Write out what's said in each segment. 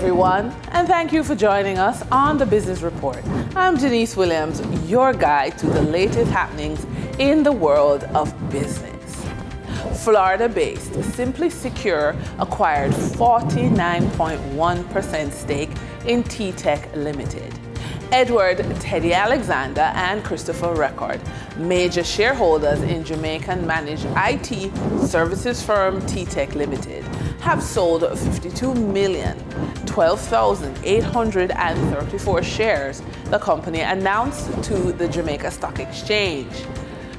everyone, and thank you for joining us on the Business Report. I'm Janice Williams, your guide to the latest happenings in the world of business. Florida-based Simply Secure acquired 49.1% stake in T-Tech Limited. Edward Teddy Alexander and Christopher Record, major shareholders in Jamaican-managed IT services firm T-Tech Limited, have sold 52,012,834 shares, the company announced to the Jamaica Stock Exchange.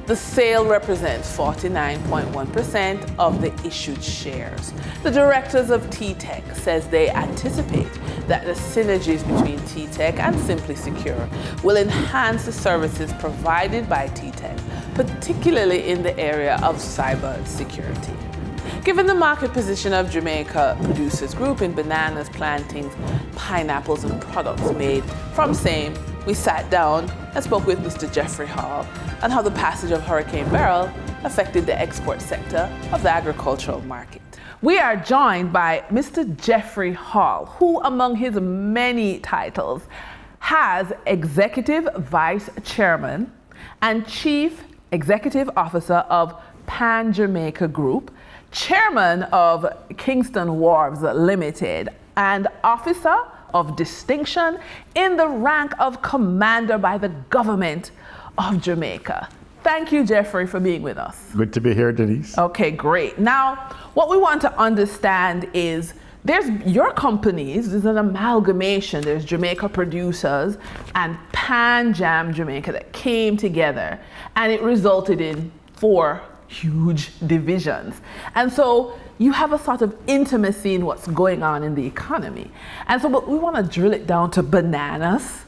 The sale represents 49.1% of the issued shares. The directors of T-Tech says they anticipate that the synergies between T-Tech and Simply Secure will enhance the services provided by T-Tech, particularly in the area of cyber security. Given the market position of Jamaica Producers Group in bananas, plantains, pineapples, and products made from same, we sat down and spoke with Mr. Jeffrey Hall on how the passage of Hurricane Beryl affected the export sector of the agricultural market. We are joined by Mr. Jeffrey Hall, who among his many titles has Executive Vice Chairman and Chief Executive Officer of Pan Jamaica Group, Chairman of Kingston Wharves Limited, and Officer of Distinction in the rank of Commander by the Government of Jamaica. Thank you, Jeffrey, for being with us. Good to be here, Denise. Okay, great. Now, what we want to understand is there's your companies, there's an amalgamation. There's Jamaica Producers and Pan Jam Jamaica that came together, and it resulted in 4 huge divisions. And so you have a sort of intimacy in what's going on in the economy. And so we want to drill it down to bananas,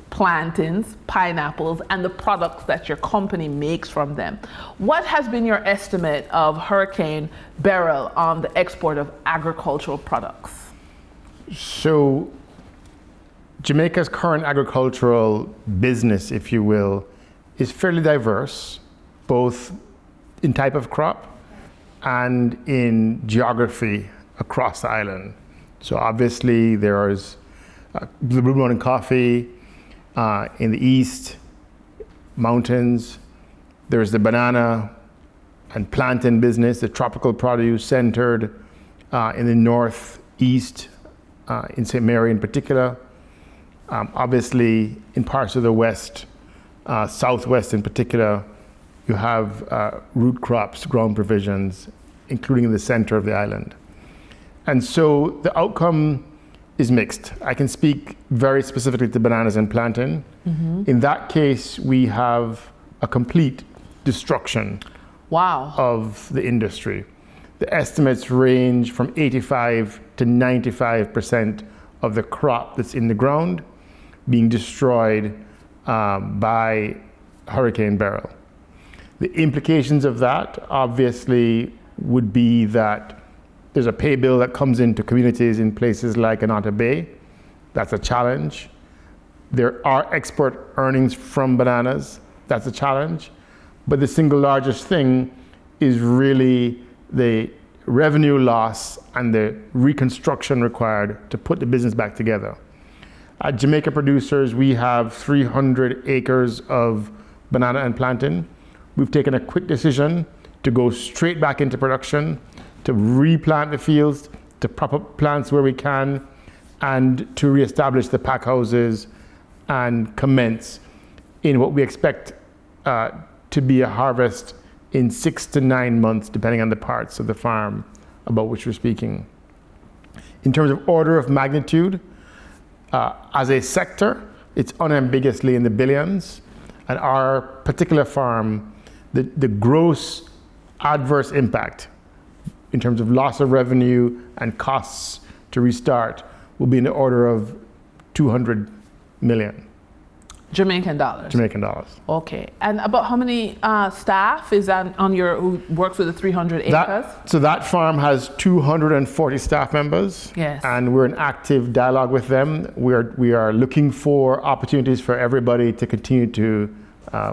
plantains, pineapples, and the products that your company makes from them. What has been your estimate of Hurricane Beryl on the export of agricultural products? So Jamaica's current agricultural business, if you will, is fairly diverse, both in type of crop and in geography across the island. So obviously there's the Blue Mountain coffee in the east, mountains. There's the banana and plantain business, the tropical produce centered in the northeast, in St. Mary in particular. Obviously in parts of the west, southwest in particular, you have root crops, ground provisions, including in the center of the island. And so the outcome is mixed. I can speak very specifically to bananas and plantain. Mm-hmm. In that case, we have a complete destruction of the industry. The estimates range from 85 to 95% of the crop that's in the ground being destroyed by Hurricane Beryl. The implications of that obviously would be that there's a pay bill that comes into communities in places like Ananta Bay. That's a challenge. There are export earnings from bananas. That's a challenge. But the single largest thing is really the revenue loss and the reconstruction required to put the business back together. At Jamaica Producers, we have 300 acres of banana and plantain. We've taken a quick decision to go straight back into production, to replant the fields, to prop up plants where we can, and to reestablish the pack houses and commence in what we expect to be a harvest in 6 to 9 months, depending on the parts of the farm about which we're speaking. In terms of order of magnitude, as a sector, it's unambiguously in the billions, and our particular farm, the gross adverse impact in terms of loss of revenue and costs to restart will be in the order of 200 million. Jamaican dollars? Jamaican dollars. Okay. And about how many staff is on your, who works with the 300 acres? So that farm has 240 staff members. Yes. And we're in active dialogue with them. We are looking for opportunities for everybody to continue to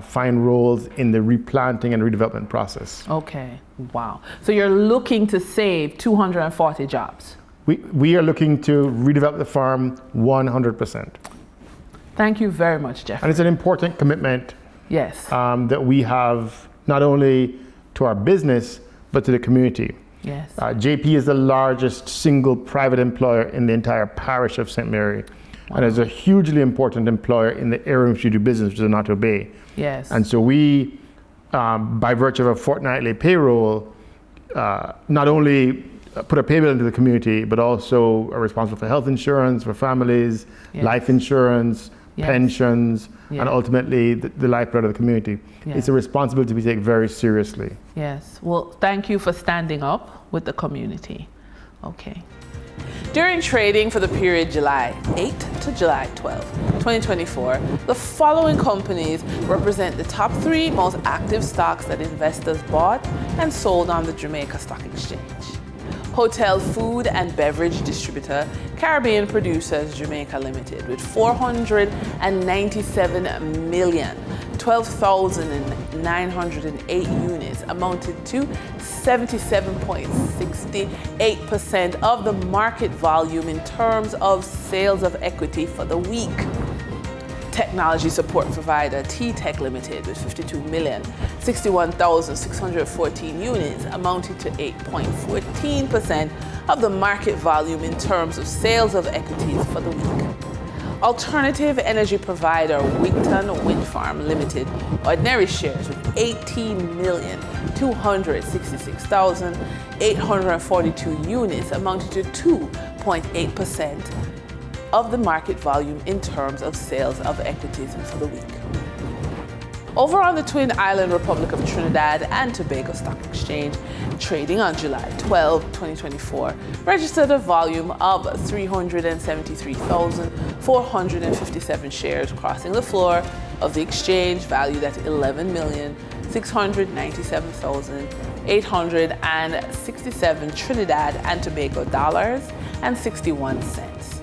find roles in the replanting and redevelopment process. Okay. Wow. So you're looking to save 240 jobs? we are looking to redevelop the farm 100%. Thank you very much, Jeff. And it's an important commitment Yes. that we have not only to our business, but to the community. Yes. JP is the largest single private employer in the entire parish of St. Mary. Wow. And is a hugely important employer in the area in which we do business, which is Onato Bay. Yes. And so we, by virtue of a fortnightly payroll, not only put a pay bill into the community, but also are responsible for health insurance for families, yes. life insurance, yes. pensions, yes. and ultimately the lifeblood of the community. Yes. It's a responsibility we take very seriously. Yes. Well, thank you for standing up with the community. Okay. During trading for the period July 8 to July 12, 2024, the following companies represent the top 3 most active stocks that investors bought and sold on the Jamaica Stock Exchange. Hotel food and beverage distributor Caribbean Producers Jamaica Limited with 497,012,908 units amounted to 77.68% of the market volume in terms of sales of equity for the week. Technology support provider T-Tech Limited with 52,061,614 units amounted to 8.14% of the market volume in terms of sales of equities for the week. Alternative energy provider Wigton Wind Farm Limited ordinary shares with 18,266,842 units amounted to 2.8% of the market volume in terms of sales of equities for the week. Over on the Twin Island Republic of Trinidad and Tobago Stock Exchange, trading on July 12, 2024, registered a volume of 373,457 shares crossing the floor of the exchange, valued at $11,697,867 Trinidad and Tobago dollars and 61 cents.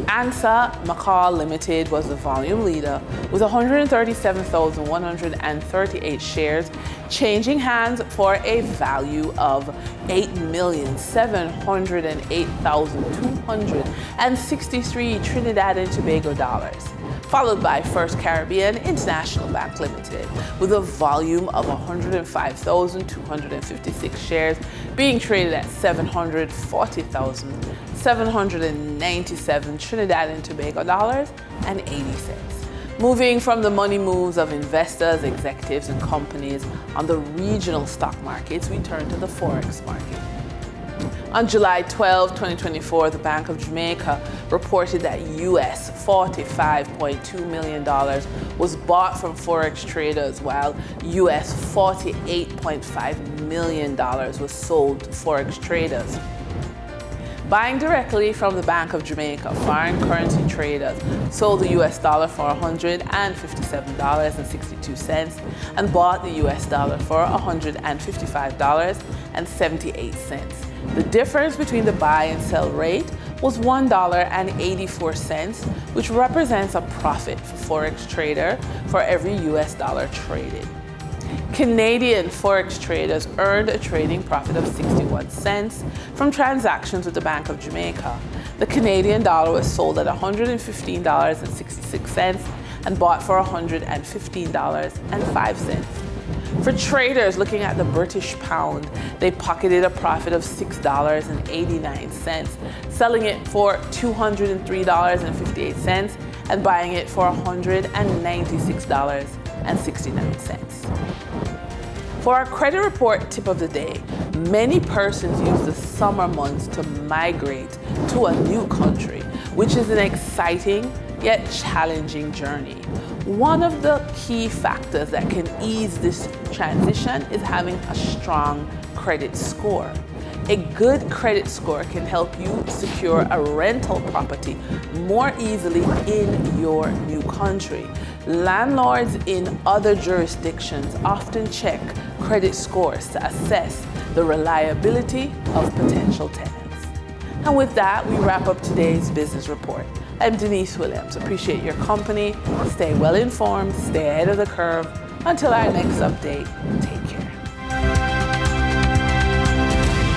ANSA Macaw Limited was the volume leader with 137,138 shares changing hands for a value of $8,708,263 Trinidad and Tobago dollars, followed by First Caribbean International Bank Limited with a volume of 105,256 shares being traded at $740,797 Trinidad and Tobago dollars and 80 cents. Moving from the money moves of investors, executives, and companies on the regional stock markets, we turn to the Forex market. On July 12, 2024, the Bank of Jamaica reported that US $45.2 million was bought from Forex traders, while US $48.5 million was sold to Forex traders. Buying directly from the Bank of Jamaica, foreign currency traders sold the US dollar for $157.62 and bought the US dollar for $155.78. The difference between the buy and sell rate was $1.84, which represents a profit for Forex trader for every US dollar traded. Canadian Forex traders earned a trading profit of 61 cents from transactions with the Bank of Jamaica. The Canadian dollar was sold at $115.66 and bought for $115.05. For traders looking at the British pound, they pocketed a profit of $6.89, selling it for $203.58 and buying it for $196.69. For our credit report tip of the day, many persons use the summer months to migrate to a new country, which is an exciting yet challenging journey. One of the key factors that can ease this transition is having a strong credit score. A good credit score can help you secure a rental property more easily in your new country. Landlords in other jurisdictions often check credit scores to assess the reliability of potential tenants. And with that, we wrap up today's business report. I'm Denise Williams. Appreciate your company. Stay well informed, stay ahead of the curve. Until our next update, take care.